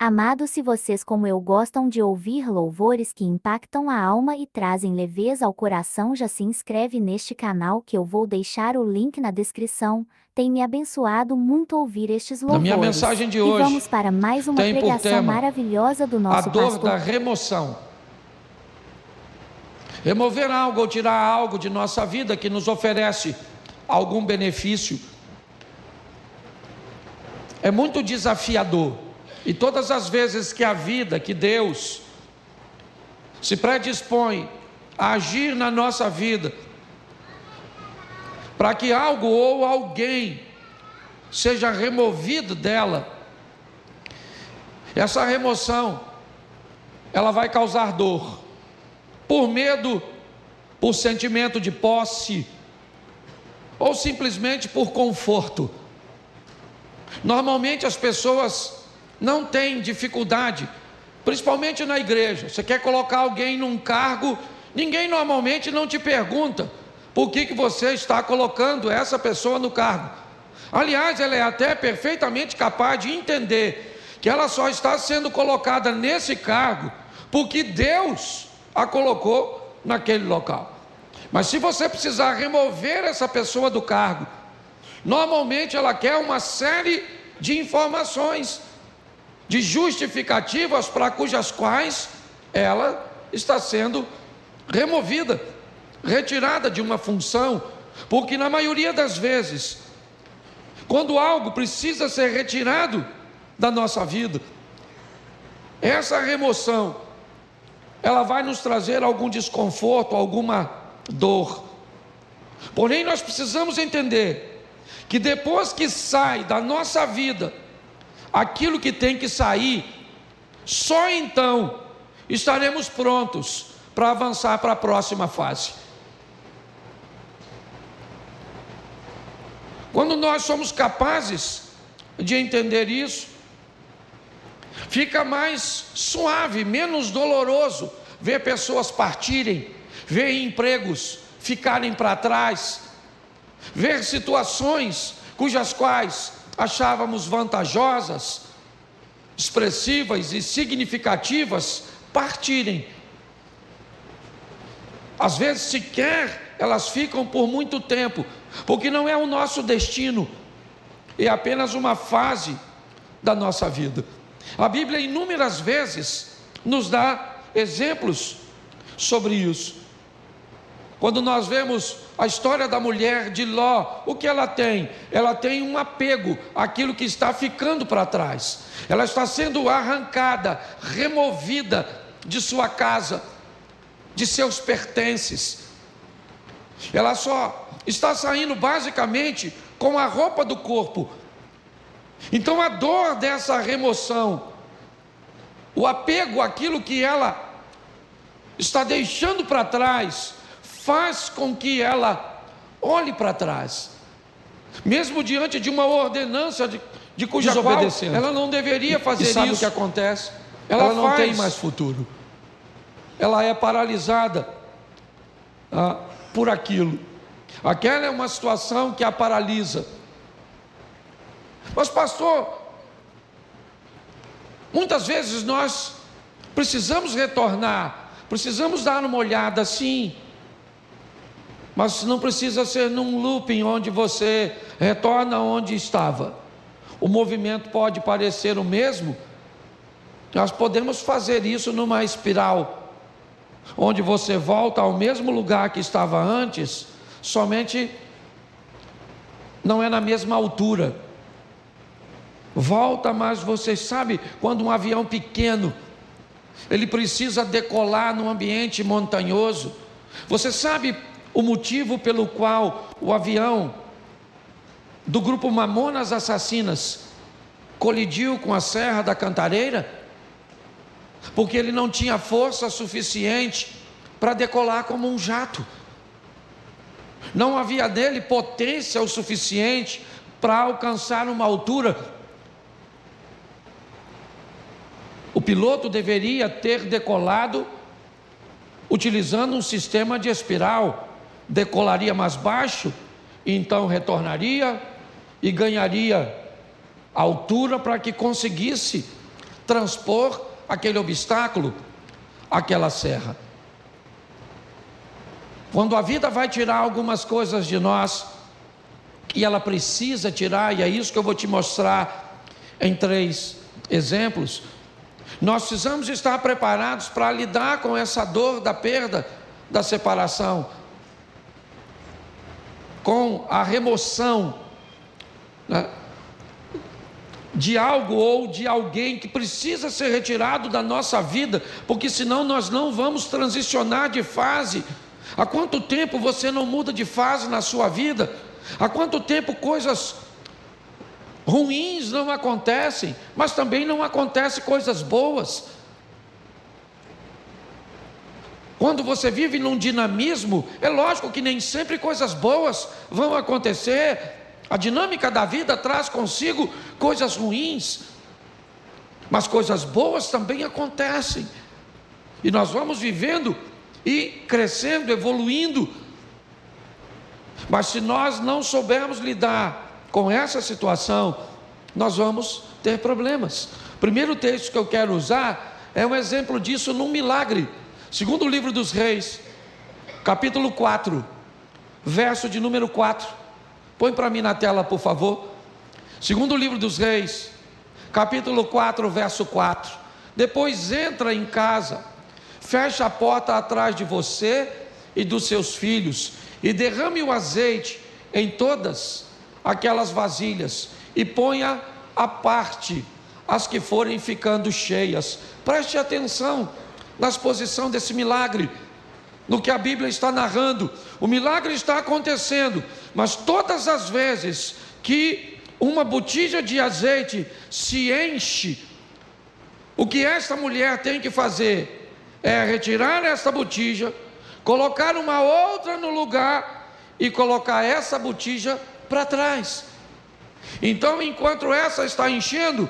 Amados, se vocês como eu gostam de ouvir louvores que impactam a alma e trazem leveza ao coração, já se inscreve neste canal que eu vou deixar o link na descrição. Tem me abençoado muito ouvir estes Na minha louvores. mensagem de E hoje, vamos para mais uma tem por pregação tema maravilhosa do a nosso dor pastor. da remoção. Remover algo ou tirar algo de nossa vida que nos oferece algum benefício é muito desafiador. E todas as vezes que a vida, que Deus se predispõe a agir na nossa vida, para que algo ou alguém seja removido dela, essa remoção, ela vai causar dor, por medo, por sentimento de posse, ou simplesmente por conforto. Normalmente as pessoas não têm dificuldade, principalmente na igreja. Você quer colocar alguém num cargo, ninguém normalmente não te pergunta por que você está colocando essa pessoa no cargo. Aliás, ela é até perfeitamente capaz de entender que ela só está sendo colocada nesse cargo porque Deus a colocou naquele local. Mas se você precisar remover essa pessoa do cargo, normalmente ela quer uma série de informações, de justificativas para cujas quais ela está sendo removida, retirada de uma função, porque na maioria das vezes, quando algo precisa ser retirado da nossa vida, essa remoção, ela vai nos trazer algum desconforto, alguma dor. Porém, nós precisamos entender que depois que sai da nossa vida aquilo que tem que sair, só então estaremos prontos para avançar para a próxima fase. Quando nós somos capazes de entender isso, fica mais suave, menos doloroso ver pessoas partirem, ver empregos ficarem para trás, ver situações cujas quais achávamos vantajosas, expressivas e significativas partirem. Às vezes sequer elas ficam por muito tempo, porque não é o nosso destino, é apenas uma fase da nossa vida. A Bíblia inúmeras vezes nos dá exemplos sobre isso. Quando nós vemos a história da mulher de Ló, o que ela tem? Ela tem um apego àquilo que está ficando para trás. Ela está sendo arrancada, removida de sua casa, de seus pertences. Ela só está saindo basicamente com a roupa do corpo. Então a dor dessa remoção, o apego àquilo que ela está deixando para trás, faz com que ela olhe para trás, mesmo diante de uma ordenança de cuja qual ela não deveria fazer isso. E sabe o que acontece? Ela não tem mais futuro. Ela é paralisada por aquilo. Aquela é uma situação que a paralisa. Mas pastor, muitas vezes nós precisamos retornar, precisamos dar uma olhada, sim, mas não precisa ser num looping onde você retorna onde estava. O movimento pode parecer o mesmo, nós podemos fazer isso numa espiral, onde você volta ao mesmo lugar que estava antes, somente não é na mesma altura. Volta, mas você sabe, quando um avião pequeno, ele precisa decolar num ambiente montanhoso, você sabe o motivo pelo qual o avião do grupo Mamonas Assassinas colidiu com a Serra da Cantareira? Porque ele não tinha força suficiente para decolar como um jato. Não havia nele potência o suficiente para alcançar uma altura. O piloto deveria ter decolado utilizando um sistema de espiral. Decolaria mais baixo, então retornaria e ganharia altura para que conseguisse transpor aquele obstáculo, aquela serra. Quando a vida vai tirar algumas coisas de nós, e ela precisa tirar, e é isso que eu vou te mostrar em 3 exemplos, nós precisamos estar preparados para lidar com essa dor da perda, da separação, com a remoção, né, de algo ou de alguém que precisa ser retirado da nossa vida, porque senão nós não vamos transicionar de fase. Há quanto tempo você não muda de fase na sua vida? Há quanto tempo coisas ruins não acontecem, mas também não acontecem coisas boas? Quando você vive num dinamismo, é lógico que nem sempre coisas boas vão acontecer. A dinâmica da vida traz consigo coisas ruins, mas coisas boas também acontecem. E nós vamos vivendo e crescendo, evoluindo. Mas se nós não soubermos lidar com essa situação, nós vamos ter problemas. O primeiro texto que eu quero usar é um exemplo disso num milagre. Segundo livro dos Reis, capítulo 4, verso de número 4. Põe para mim na tela, por favor. Segundo livro dos Reis, capítulo 4, verso 4. Depois entra em casa, fecha a porta atrás de você e dos seus filhos, e derrame o azeite em todas aquelas vasilhas, e ponha à parte as que forem ficando cheias. Preste atenção na exposição desse milagre, no que a Bíblia está narrando. O milagre está acontecendo, mas todas as vezes que uma botija de azeite se enche, o que esta mulher tem que fazer é retirar esta botija, colocar uma outra no lugar e colocar essa botija para trás. Então, enquanto essa está enchendo,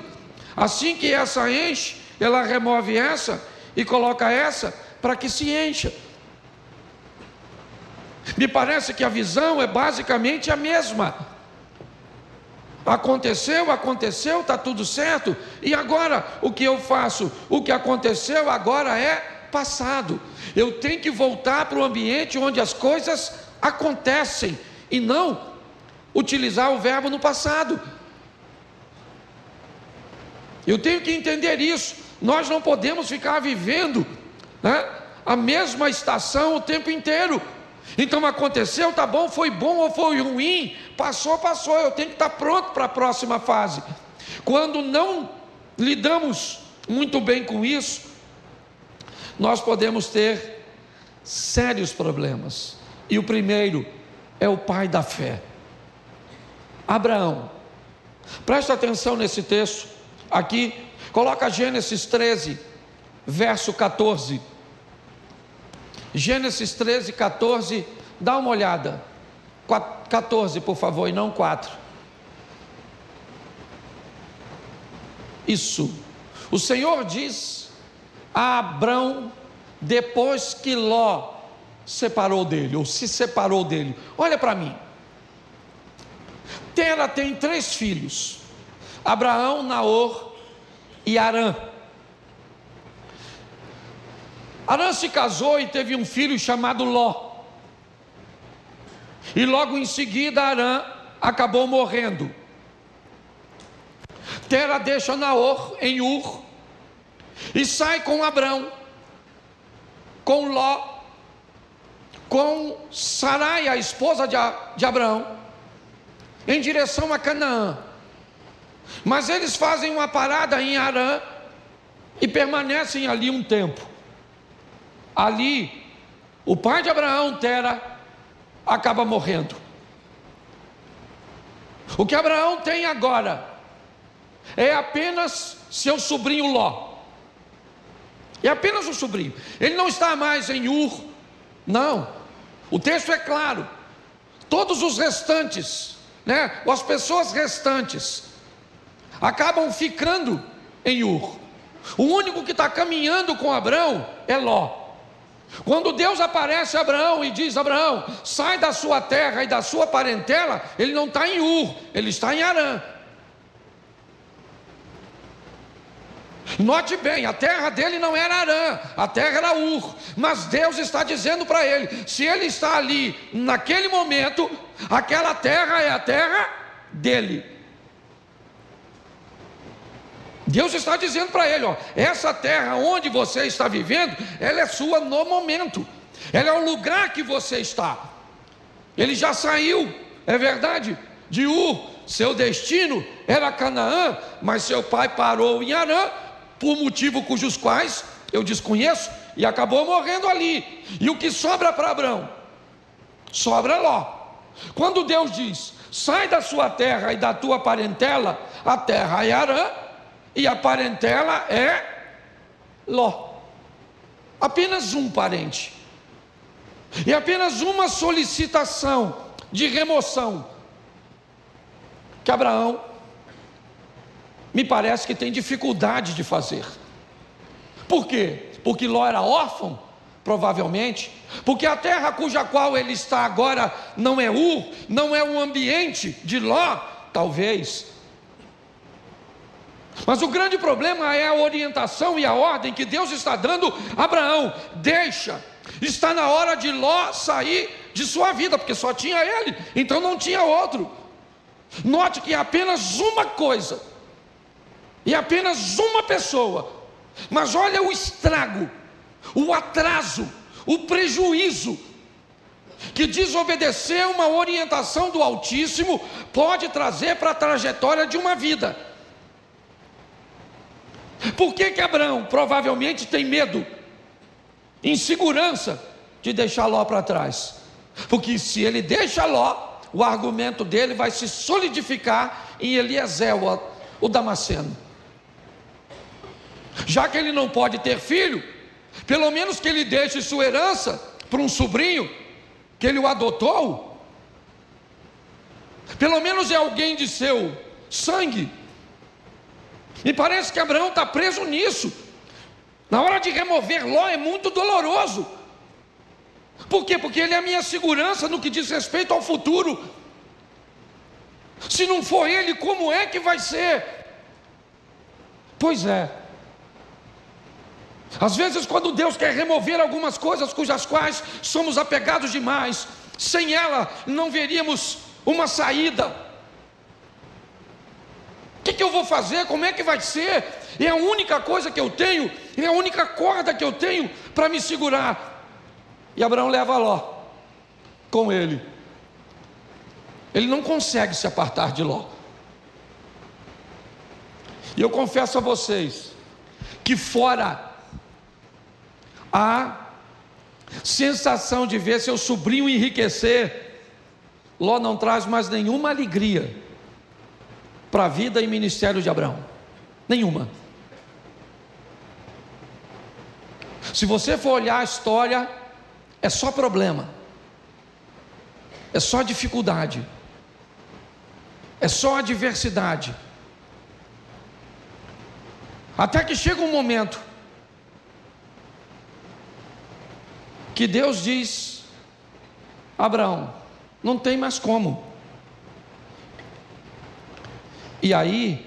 assim que essa enche, ela remove essa e coloca essa para que se encha. Me parece que a visão é basicamente a mesma. Aconteceu, está tudo certo, e agora o que eu faço? O que aconteceu agora é passado. Eu tenho que voltar para o ambiente onde as coisas acontecem, e não utilizar o verbo no passado. Eu tenho que entender isso. Nós não podemos ficar vivendo, né, a mesma estação o tempo inteiro. Então aconteceu, tá bom, foi bom ou foi ruim, passou, eu tenho que estar pronto para a próxima fase. Quando não lidamos muito bem com isso, nós podemos ter sérios problemas. E o primeiro é o pai da fé, Abraão. Presta atenção nesse texto aqui, coloca Gênesis 13, verso 14. Gênesis 13, 14, dá uma olhada. 14, por favor, e não 4. Isso. O Senhor diz a Abrão, depois que Ló separou dele, ou se separou dele: olha para mim. Tera tem 3 filhos: Abraão, Naor e Harã. Harã se casou e teve um filho chamado Ló. E logo em seguida Harã acabou morrendo. Tera deixa Naor em Ur e sai com Abrão, com Ló, com Sarai, a esposa de Abrão, em direção a Canaã. Mas eles fazem uma parada em Harã e permanecem ali um tempo. Ali, o pai de Abraão, Tera, acaba morrendo. O que Abraão tem agora é apenas seu sobrinho Ló. É apenas o sobrinho. Ele não está mais em Ur, não. O texto é claro. Todos os restantes, né, as pessoas restantes, acabam ficando em Ur. O único que está caminhando com Abraão é Ló. Quando Deus aparece a Abraão e diz: Abraão, sai da sua terra e da sua parentela, ele não está em Ur, ele está em Harã. Note bem, a terra dele não era Harã, a terra era Ur, mas Deus está dizendo para ele, se ele está ali, naquele momento, aquela terra é a terra dele. Deus está dizendo para ele, ó, essa terra onde você está vivendo, ela é sua no momento, ela é o lugar que você está. Ele já saiu, é verdade, de Ur, seu destino era Canaã, mas seu pai parou em Harã, por motivo cujos quais eu desconheço, e acabou morrendo ali. E o que sobra para Abrão? Sobra Ló. Quando Deus diz, sai da sua terra e da tua parentela, a terra é Harã, e a parentela é Ló. Apenas um parente. E apenas uma solicitação de remoção que Abraão me parece que tem dificuldade de fazer. Por quê? Porque Ló era órfão? Provavelmente. Porque a terra cuja qual ele está agora não é Ur, não é um ambiente de Ló? Talvez. Mas o grande problema é a orientação e a ordem que Deus está dando a Abraão. Deixa, está na hora de Ló sair de sua vida, porque só tinha ele, então não tinha outro. Note que é apenas uma coisa, e apenas uma pessoa, mas olha o estrago, o atraso, o prejuízo que desobedecer uma orientação do Altíssimo pode trazer para a trajetória de uma vida. Por que Abraão provavelmente tem medo, insegurança de deixar Ló para trás? Porque se ele deixa Ló, o argumento dele vai se solidificar em Eliezer, o Damasceno. Já que ele não pode ter filho, pelo menos que ele deixe sua herança para um sobrinho, que ele o adotou. Pelo menos é alguém de seu sangue. Me parece que Abraão está preso nisso. Na hora de remover Ló é muito doloroso. Por quê? Porque ele é a minha segurança no que diz respeito ao futuro. Se não for ele, como é que vai ser? Pois é. Às vezes quando Deus quer remover algumas coisas cujas quais somos apegados demais, sem ela não veríamos uma saída. O que eu vou fazer? Como é que vai ser? É a única coisa que eu tenho, é a única corda que eu tenho para me segurar. E Abraão leva Ló com ele. Ele não consegue se apartar de Ló. E eu confesso a vocês que fora a sensação de ver seu sobrinho enriquecer, Ló não traz mais nenhuma alegria para a vida e ministério de Abraão. Nenhuma. Se você for olhar a história, é só problema, é só dificuldade, é só adversidade. Até que chega um momento que Deus diz: Abraão, não tem mais como. E aí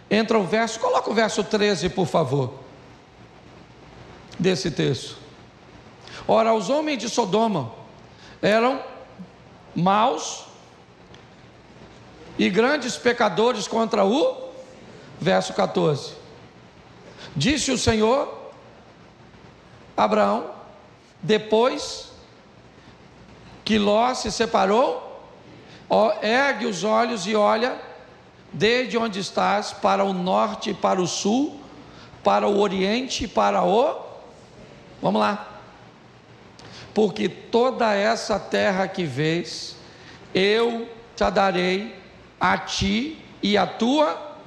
entra o verso, coloca o verso 13 por favor, desse texto. Ora, os homens de Sodoma eram maus e grandes pecadores contra o verso 14. Disse o Senhor a Abraão, depois que Ló se separou: ergue os olhos e olha desde onde estás para o norte e para o sul, para o oriente e para o... Vamos lá. Porque toda essa terra que vês, eu te darei a ti e a tua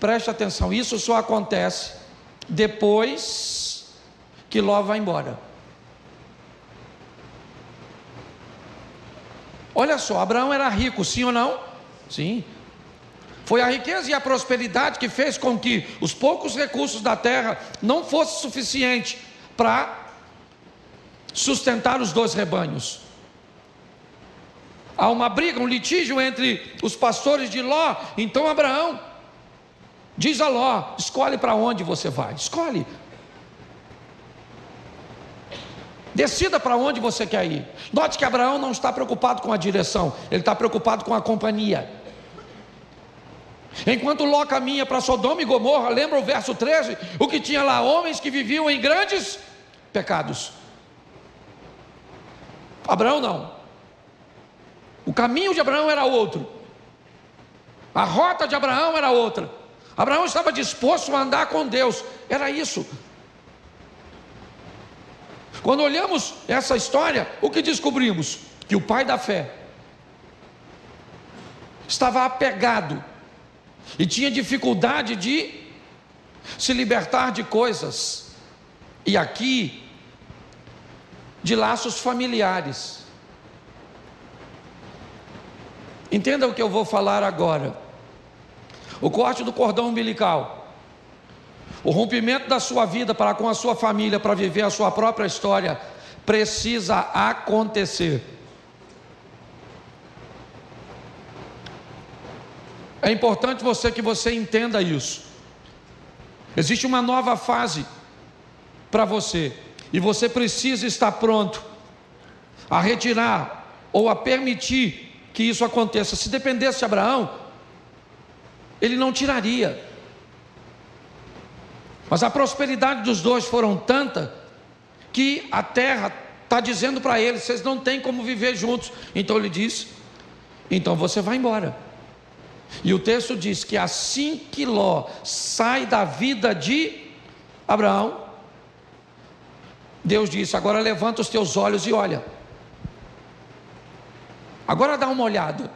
preste atenção, isso só acontece depois que Ló vai embora. Olha só, Abraão era rico, sim ou não? Sim. Foi a riqueza e a prosperidade que fez com que os poucos recursos da terra não fossem suficientes para sustentar os dois rebanhos. Há uma briga, um litígio entre os pastores de Ló. Então Abraão Diz a Ló: escolhe para onde você vai, escolhe. Decida para onde você quer ir. Note que Abraão não está preocupado com a direção, ele está preocupado com a companhia. Enquanto Ló caminha para Sodoma e Gomorra, lembra o verso 13? O que tinha lá? Homens que viviam em grandes pecados. Abraão não. O caminho de Abraão era outro. A rota de Abraão era outra. Abraão estava disposto a andar com Deus. Era isso. Quando olhamos essa história, o que descobrimos? Que o pai da fé estava apegado e tinha dificuldade de se libertar de coisas, e aqui, de laços familiares. Entenda o que eu vou falar agora. O corte do cordão umbilical, o rompimento da sua vida para com a sua família, para viver a sua própria história, precisa acontecer. É importante que você entenda isso. Existe uma nova fase para você, e você precisa estar pronto a retirar ou a permitir que isso aconteça. Se dependesse de Abraão, ele não tiraria. Mas a prosperidade dos dois foram tanta que a terra está dizendo para eles: vocês não têm como viver juntos. Então ele diz: então você vai embora. E o texto diz que assim que Ló sai da vida de Abraão, Deus disse: agora levanta os teus olhos e olha. Agora dá uma olhada.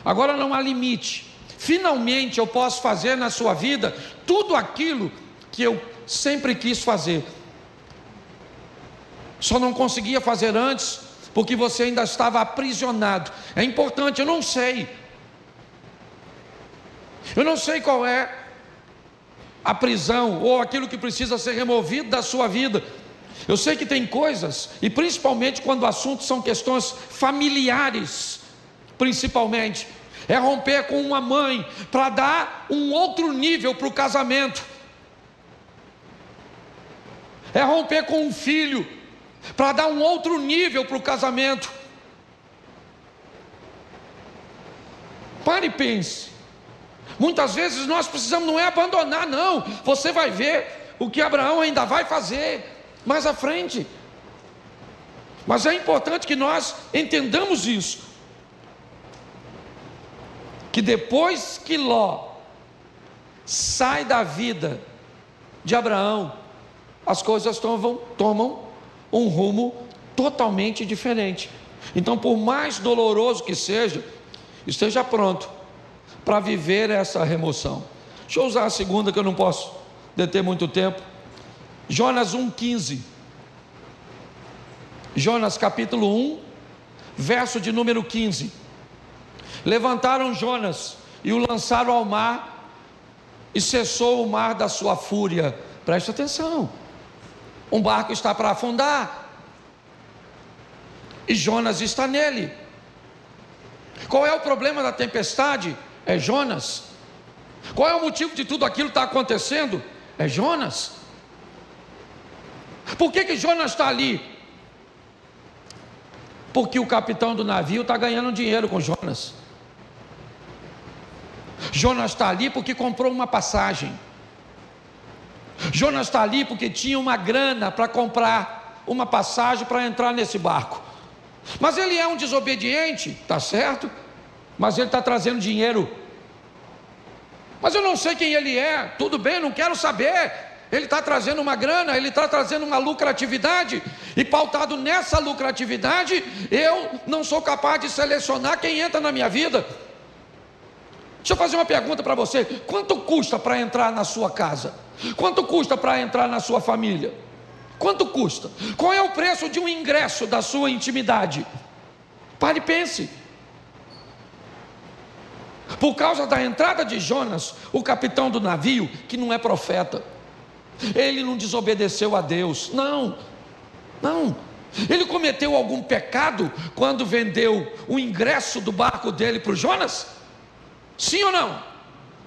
Agora não há limite. Finalmente eu posso fazer na sua vida tudo aquilo que eu sempre quis fazer. Só não conseguia fazer antes porque você ainda estava aprisionado. É importante, eu não sei qual é a prisão ou aquilo que precisa ser removido da sua vida. Eu sei que tem coisas, e principalmente quando o assunto são questões familiares, principalmente, é romper com uma mãe para dar um outro nível para o casamento, é romper com um filho para dar um outro nível para o casamento. Pare e pense. Muitas vezes nós precisamos, não é abandonar, não. Você vai ver o que Abraão ainda vai fazer mais à frente. Mas é importante que nós entendamos isso, que depois que Ló sai da vida de Abraão, as coisas tomam um rumo totalmente diferente. Então, por mais doloroso que seja, esteja pronto para viver essa remoção. Deixa eu usar a segunda, que eu não posso deter muito tempo. Jonas 1,15. Jonas capítulo 1, verso de número 15. Levantaram Jonas e o lançaram ao mar, e cessou o mar da sua fúria. Preste atenção. Um barco está para afundar, e Jonas está nele. Qual é o problema da tempestade? É Jonas. Qual é o motivo de tudo aquilo que está acontecendo? É Jonas. Por que Jonas está ali? Porque o capitão do navio está ganhando dinheiro com Jonas. Jonas está ali porque comprou uma passagem. Jonas está ali porque tinha uma grana para comprar uma passagem para entrar nesse barco. Mas ele é um desobediente, está certo? Mas ele está trazendo dinheiro. Mas eu não sei quem ele é. Tudo bem, não quero saber. Ele está trazendo uma grana, ele está trazendo uma lucratividade, e pautado nessa lucratividade, eu não sou capaz de selecionar quem entra na minha vida. Deixa eu fazer uma pergunta para você: quanto custa para entrar na sua casa? Quanto custa para entrar na sua família? Quanto custa? Qual é o preço de um ingresso da sua intimidade? Pare e pense. Por causa da entrada de Jonas, o capitão do navio, que não é profeta, ele não desobedeceu a Deus, não. Ele cometeu algum pecado quando vendeu o ingresso do barco dele para o Jonas? Sim ou não?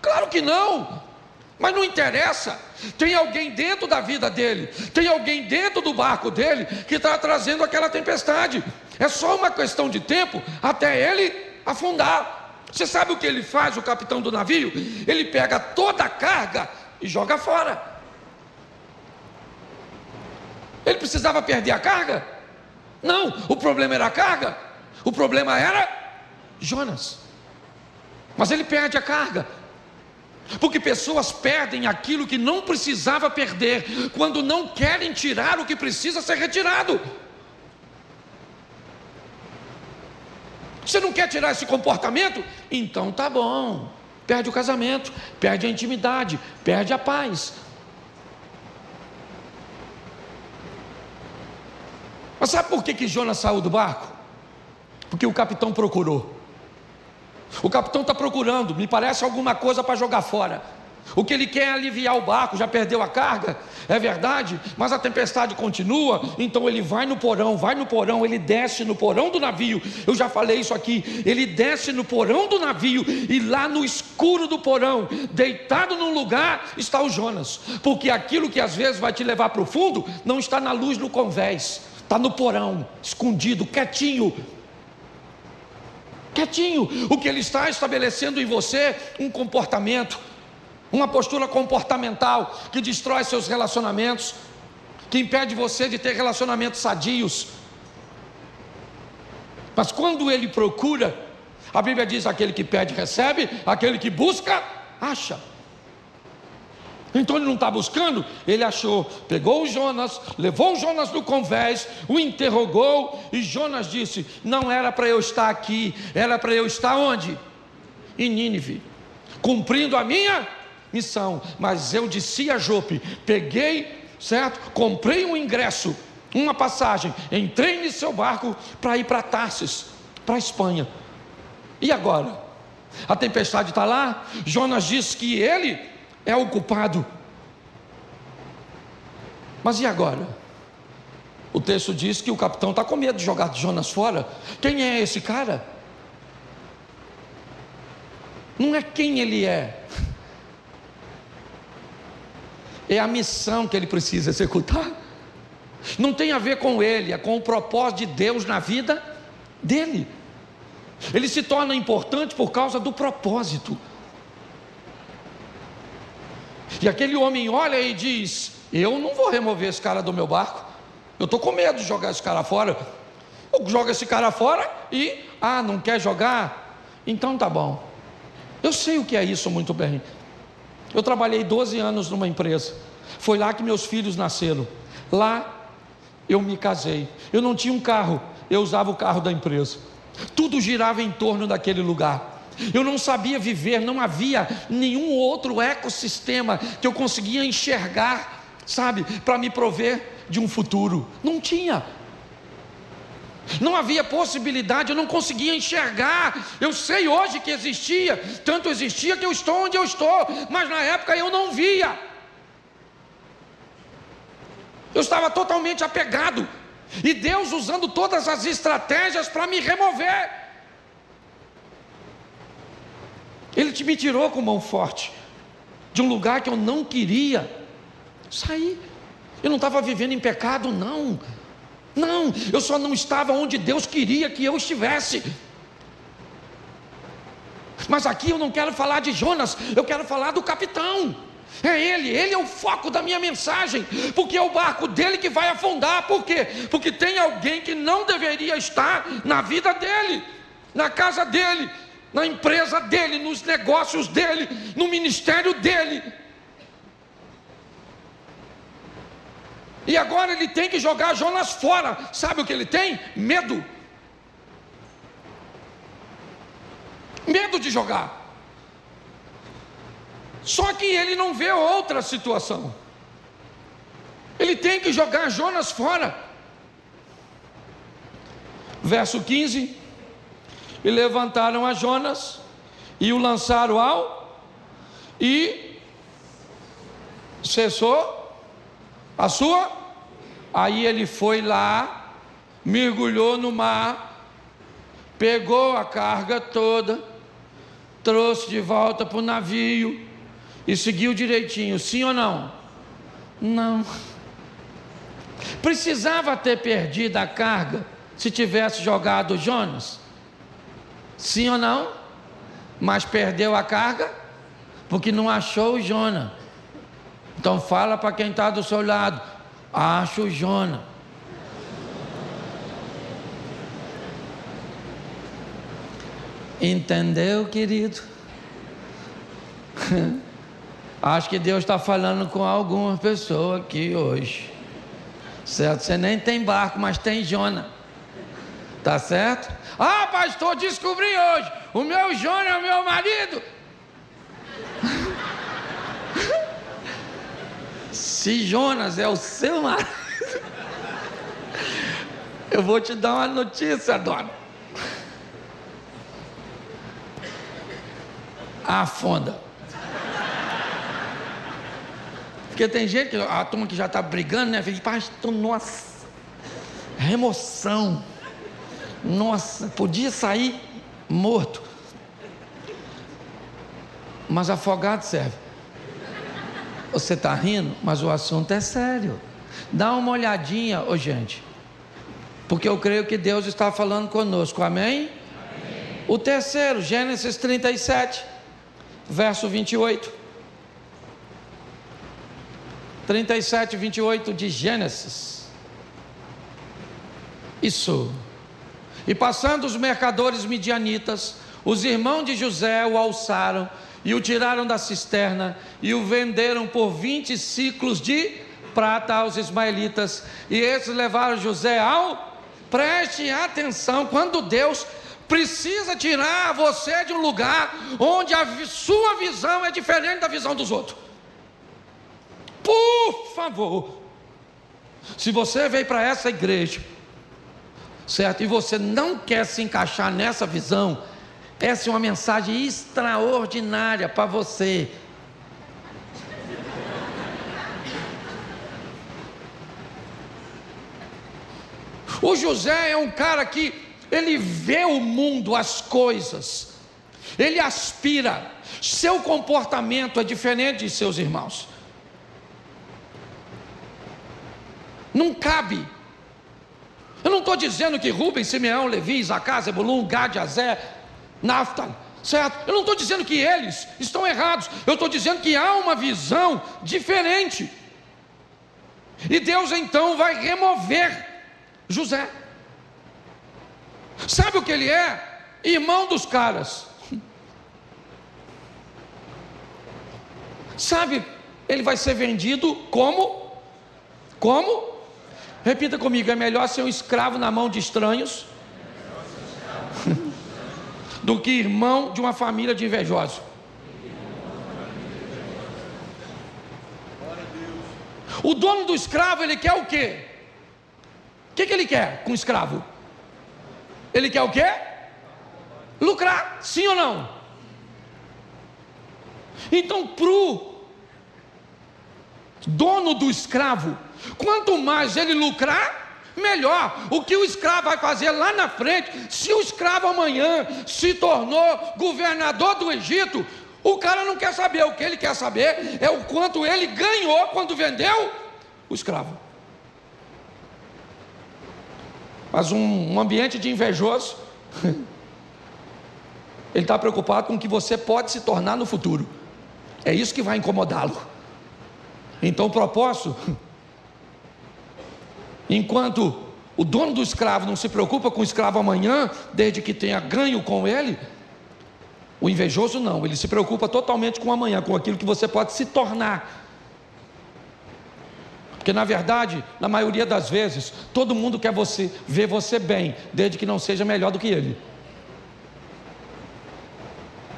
Claro que não. Mas não interessa, tem alguém dentro da vida dele, tem alguém dentro do barco dele que está trazendo aquela tempestade. É só uma questão de tempo até ele afundar. Você sabe o que ele faz, o capitão do navio? Ele pega toda a carga e joga fora. Ele precisava perder a carga? Não, o problema era a carga, o problema era Jonas. Mas ele perde a carga, porque pessoas perdem aquilo que não precisava perder, quando não querem tirar o que precisa ser retirado. Você não quer tirar esse comportamento? Então tá bom, perde o casamento, perde a intimidade, perde a paz. Mas sabe por que Jonas saiu do barco? Porque o capitão procurou. O capitão está procurando, me parece alguma coisa para jogar fora. O que ele quer é aliviar o barco, já perdeu a carga, é verdade, mas a tempestade continua, então ele vai no porão, ele desce no porão do navio. Eu já falei isso aqui, ele desce no porão do navio, e lá no escuro do porão, deitado num lugar, está o Jonas. Porque aquilo que às vezes vai te levar para o fundo, não está na luz no convés, está no porão, escondido, quietinho. O que ele está estabelecendo em você, um comportamento, uma postura comportamental que destrói seus relacionamentos, que impede você de ter relacionamentos sadios. Mas quando ele procura, a Bíblia diz: aquele que pede recebe, aquele que busca acha. Então ele não está buscando, ele achou, pegou o Jonas, levou o Jonas no convés, o interrogou, e Jonas disse: não era para eu estar aqui, era para eu estar onde? Em Nínive, cumprindo a minha missão. Mas eu desci a Jope, peguei, certo? Comprei um ingresso, uma passagem, entrei em seu barco para ir para Tarsis, para a Espanha. E agora? A tempestade está lá, Jonas diz que ele é o culpado. Mas e agora? O texto diz que o capitão está com medo de jogar Jonas fora. Quem é esse cara? Não é quem ele é a missão que ele precisa executar. Não tem a ver com ele, é com o propósito de Deus na vida dele. Ele se torna importante por causa do propósito. E aquele homem olha e diz: eu não vou remover esse cara do meu barco, eu estou com medo de jogar esse cara fora. Eu jogo esse cara fora e, não quer jogar? Então tá bom. Eu sei o que é isso muito bem. Eu trabalhei 12 anos numa empresa, foi lá que meus filhos nasceram, lá eu me casei. Eu não tinha um carro, eu usava o carro da empresa, tudo girava em torno daquele lugar. Eu não sabia viver, não havia nenhum outro ecossistema que eu conseguia enxergar, sabe, para me prover de um futuro. Não tinha. Não havia possibilidade, eu não conseguia enxergar. Eu sei hoje que existia, tanto existia que eu estou onde eu estou, mas na época eu não via. Eu estava totalmente apegado, e Deus usando todas as estratégias para me remover. Ele me tirou com mão forte de um lugar que eu não queria sair. Eu não estava vivendo em pecado, não, eu só não estava onde Deus queria que eu estivesse. Mas aqui eu não quero falar de Jonas, eu quero falar do capitão. É ele é o foco da minha mensagem, porque é o barco dele que vai afundar. Por quê? Porque tem alguém que não deveria estar na vida dele, na casa dele, na empresa dele, nos negócios dele, no ministério dele. E agora ele tem que jogar Jonas fora. Sabe o que ele tem? Medo. Medo de jogar. Só que ele não vê outra situação. Ele tem que jogar Jonas fora. Verso 15: e levantaram a Jonas e o lançaram e cessou a sua. Aí ele foi lá, mergulhou no mar, pegou a carga toda, trouxe de volta para o navio e seguiu direitinho, sim ou não? Não. Precisava ter perdido a carga se tivesse jogado Jonas? Sim ou não? Mas perdeu a carga porque não achou o Jonas. Então fala para quem está do seu lado: acha o Jonas. Entendeu, querido? Acho que Deus está falando com alguma pessoa aqui hoje, certo? Você nem tem barco, mas tem Jonas, tá certo? Ah, pastor, descobri hoje, o meu Jonas é o meu marido. Se Jonas é o seu marido, eu vou te dar uma notícia, dona. Afunda. Porque tem gente, a turma que já está brigando, né? Fala, pastor, nossa, remoção. Nossa, podia sair morto. Mas afogado serve. Você está rindo, mas o assunto é sério. Dá uma olhadinha, gente. Porque eu creio que Deus está falando conosco, amém? Amém. O terceiro, Gênesis 37, verso 28. 37, 28 de Gênesis. Isso. E passando os mercadores midianitas, os irmãos de José o alçaram e o tiraram da cisterna e o venderam por 20 ciclos de prata aos ismaelitas. E esses levaram José ao... Preste atenção, quando Deus precisa tirar você de um lugar onde a sua visão é diferente da visão dos outros. Por favor, se você veio para essa igreja, certo, e você não quer se encaixar nessa visão, essa é uma mensagem extraordinária para você. O José é um cara que ele vê o mundo, as coisas, ele aspira, seu comportamento é diferente de seus irmãos. Não cabe. Eu não estou dizendo que Rubem, Simeão, Levi, Isacar, Zebulun, Gad, Azer, Naftali, certo? Eu não estou dizendo que eles estão errados. Eu estou dizendo que há uma visão diferente. E Deus então vai remover José. Sabe o que ele é? Irmão dos caras. Sabe, ele vai ser vendido como? Como? Repita comigo, é melhor ser um escravo na mão de estranhos do que irmão de uma família de invejosos. O dono do escravo, ele quer o quê? O que ele quer com o escravo? Ele quer o quê? Lucrar, sim ou não? Então, para o dono do escravo, quanto mais ele lucrar, melhor. O que o escravo vai fazer lá na frente, se o escravo amanhã se tornou governador do Egito, o cara não quer saber. O que ele quer saber é o quanto ele ganhou quando vendeu o escravo. Mas um ambiente de invejoso, ele está preocupado com o que você pode se tornar no futuro. É isso que vai incomodá-lo. Então o propósito, enquanto o dono do escravo não se preocupa com o escravo amanhã, desde que tenha ganho com ele, o invejoso não, ele se preocupa totalmente com amanhã, com aquilo que você pode se tornar. Porque na verdade, na maioria das vezes, todo mundo quer ver você bem, desde que não seja melhor do que ele.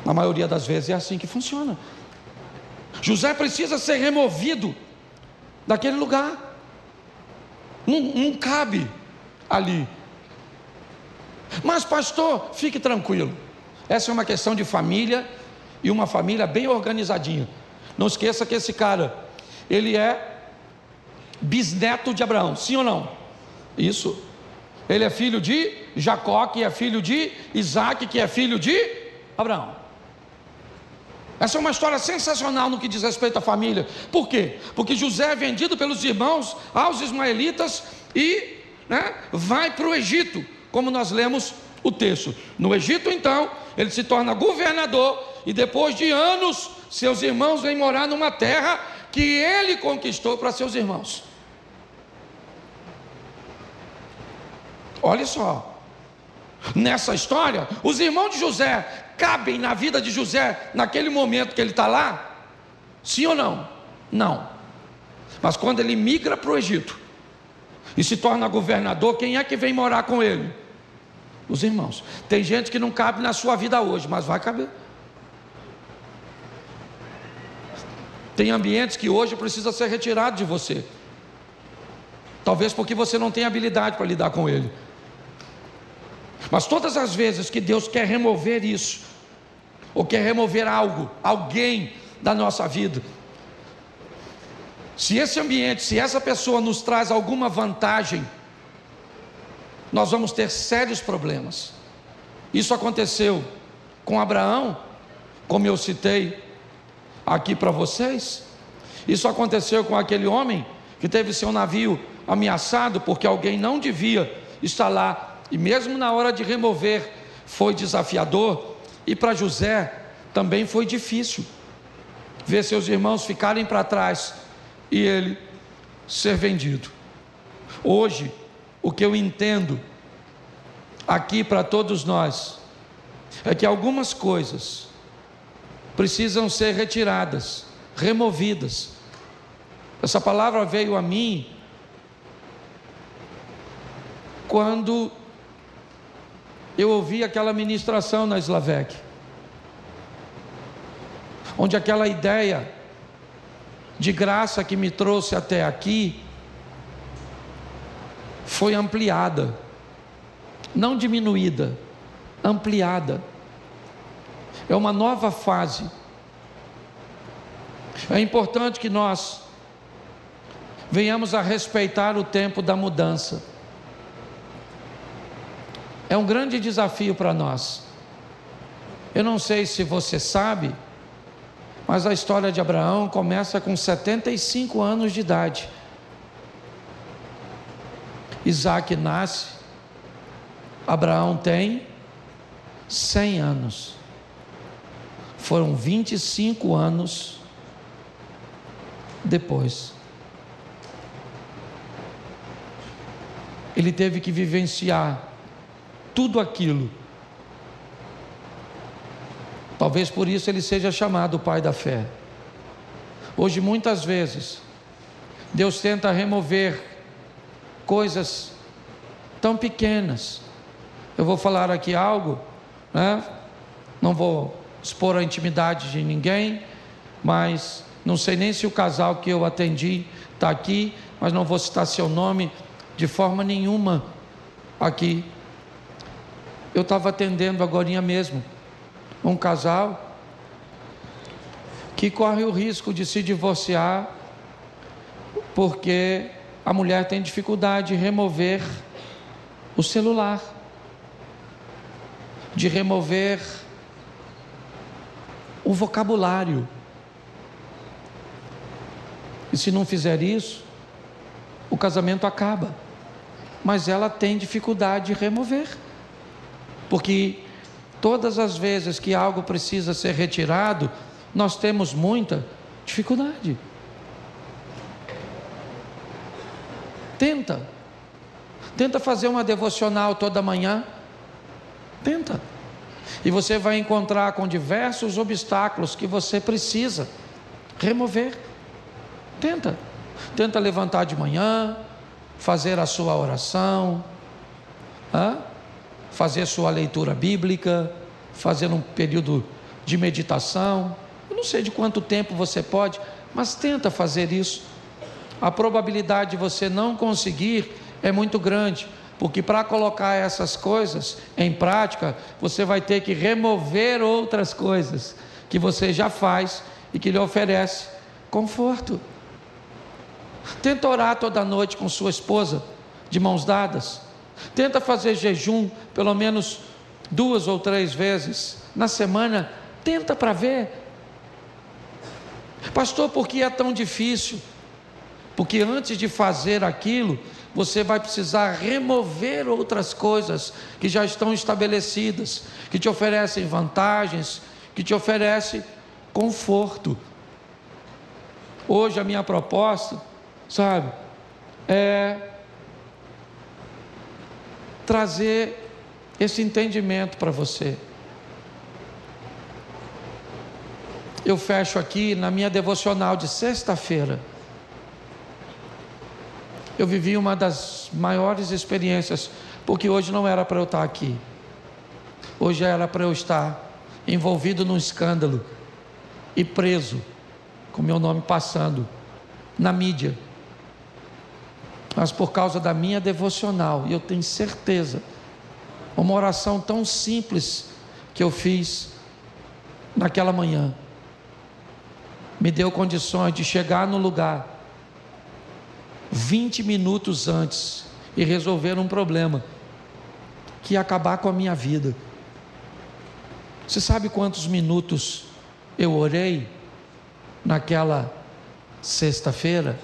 Na maioria das vezes é assim que funciona. José precisa ser removido daquele lugar. Não cabe ali. Mas pastor, fique tranquilo. Essa é uma questão de família, e uma família bem organizadinha. Não esqueça que esse cara, ele é bisneto de Abraão, sim ou não? Isso. Ele é filho de Jacó, que é filho de Isaac, que é filho de Abraão. Essa é uma história sensacional no que diz respeito à família. Por quê? Porque José é vendido pelos irmãos aos ismaelitas e vai para o Egito, como nós lemos o texto. No Egito, então, ele se torna governador e depois de anos, seus irmãos vêm morar numa terra que ele conquistou para seus irmãos. Olha só, nessa história, os irmãos de José cabem na vida de José naquele momento que ele está lá? Sim ou não? Não. Mas quando ele migra para o Egito e se torna governador, quem é que vem morar com ele? Os irmãos. Tem gente que não cabe na sua vida hoje, mas vai caber. Tem ambientes que hoje precisa ser retirado de você. Talvez porque você não tem habilidade para lidar com ele. Mas todas as vezes que Deus quer remover isso, ou quer remover algo, alguém da nossa vida, se esse ambiente, se essa pessoa nos traz alguma vantagem, nós vamos ter sérios problemas. Isso aconteceu com Abraão, como eu citei aqui para vocês. Isso aconteceu com aquele homem que teve seu navio ameaçado porque alguém não devia estar lá, e mesmo na hora de remover foi desafiador. E para José também foi difícil ver seus irmãos ficarem para trás e ele ser vendido. Hoje, o que eu entendo aqui para todos nós é que algumas coisas precisam ser retiradas, removidas. Essa palavra veio a mim quando eu ouvi aquela ministração na Slavec, onde aquela ideia de graça que me trouxe até aqui foi ampliada, não diminuída, ampliada. É uma nova fase. É importante que nós venhamos a respeitar o tempo da mudança. É um grande desafio para nós. Eu não sei se você sabe, mas a história de Abraão começa com 75 anos de idade. Isaac nasce, Abraão tem 100 anos. Foram 25 anos depois. Ele teve que vivenciar tudo aquilo. Talvez por isso ele seja chamado o pai da fé. Hoje, muitas vezes, Deus tenta remover coisas tão pequenas. Eu vou falar aqui algo, não vou expor a intimidade de ninguém, mas não sei nem se o casal que eu atendi está aqui, mas não vou citar seu nome de forma nenhuma aqui. Eu estava atendendo agorinha mesmo um casal que corre o risco de se divorciar porque a mulher tem dificuldade de remover o celular, de remover o vocabulário. E se não fizer isso, o casamento acaba. Mas ela tem dificuldade de remover, porque todas as vezes que algo precisa ser retirado, nós temos muita dificuldade. Tenta fazer uma devocional toda manhã. Tenta. E você vai encontrar com diversos obstáculos que você precisa remover. Tenta levantar de manhã, fazer a sua oração, fazer sua leitura bíblica, fazer um período de meditação. Eu não sei de quanto tempo você pode, mas tenta fazer isso. A probabilidade de você não conseguir é muito grande, porque para colocar essas coisas em prática, você vai ter que remover outras coisas que você já faz e que lhe oferece conforto. Tenta orar toda noite com sua esposa, de mãos dadas. Tenta fazer jejum pelo menos 2 ou 3 vezes na semana. Tenta para ver. Pastor, por que é tão difícil? Porque antes de fazer aquilo, você vai precisar remover outras coisas que já estão estabelecidas, que te oferecem vantagens, que te oferecem conforto. Hoje a minha proposta, sabe, é trazer esse entendimento para você. Eu fecho aqui na minha devocional de sexta-feira. Eu vivi uma das maiores experiências, porque hoje não era para eu estar aqui. Hoje era para eu estar envolvido num escândalo e preso, com meu nome passando na mídia. Mas por causa da minha devocional, e eu tenho certeza, uma oração tão simples que eu fiz naquela manhã, me deu condições de chegar no lugar 20 minutos antes e resolver um problema que ia acabar com a minha vida. Você sabe quantos minutos eu orei naquela sexta-feira?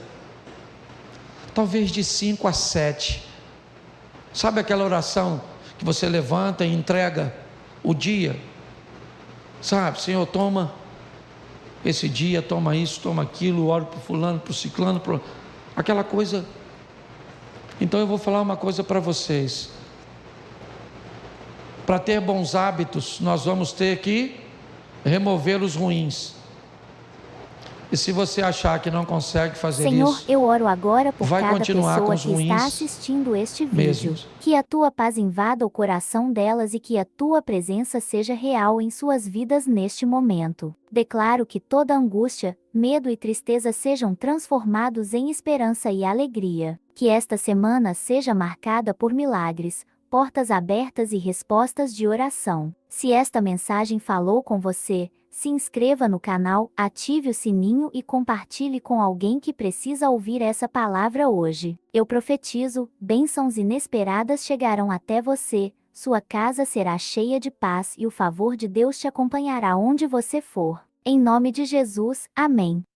Talvez de 5 a 7. Sabe aquela oração que você levanta e entrega o dia? Sabe, Senhor, toma esse dia, toma isso, toma aquilo, oro para o fulano, para o ciclano, aquela coisa. Então eu vou falar uma coisa para vocês. Para ter bons hábitos, nós vamos ter que remover os ruins. E se você achar que não consegue fazer Senhor, isso, eu oro agora por vai cada continuar com pessoa os que está ruins assistindo este vídeo. mesmos. Que a tua paz invada o coração delas e que a tua presença seja real em suas vidas neste momento. Declaro que toda angústia, medo e tristeza sejam transformados em esperança e alegria. Que esta semana seja marcada por milagres, portas abertas e respostas de oração. Se esta mensagem falou com você, se inscreva no canal, ative o sininho e compartilhe com alguém que precisa ouvir essa palavra hoje. Eu profetizo, bênçãos inesperadas chegarão até você, sua casa será cheia de paz e o favor de Deus te acompanhará onde você for. Em nome de Jesus, amém.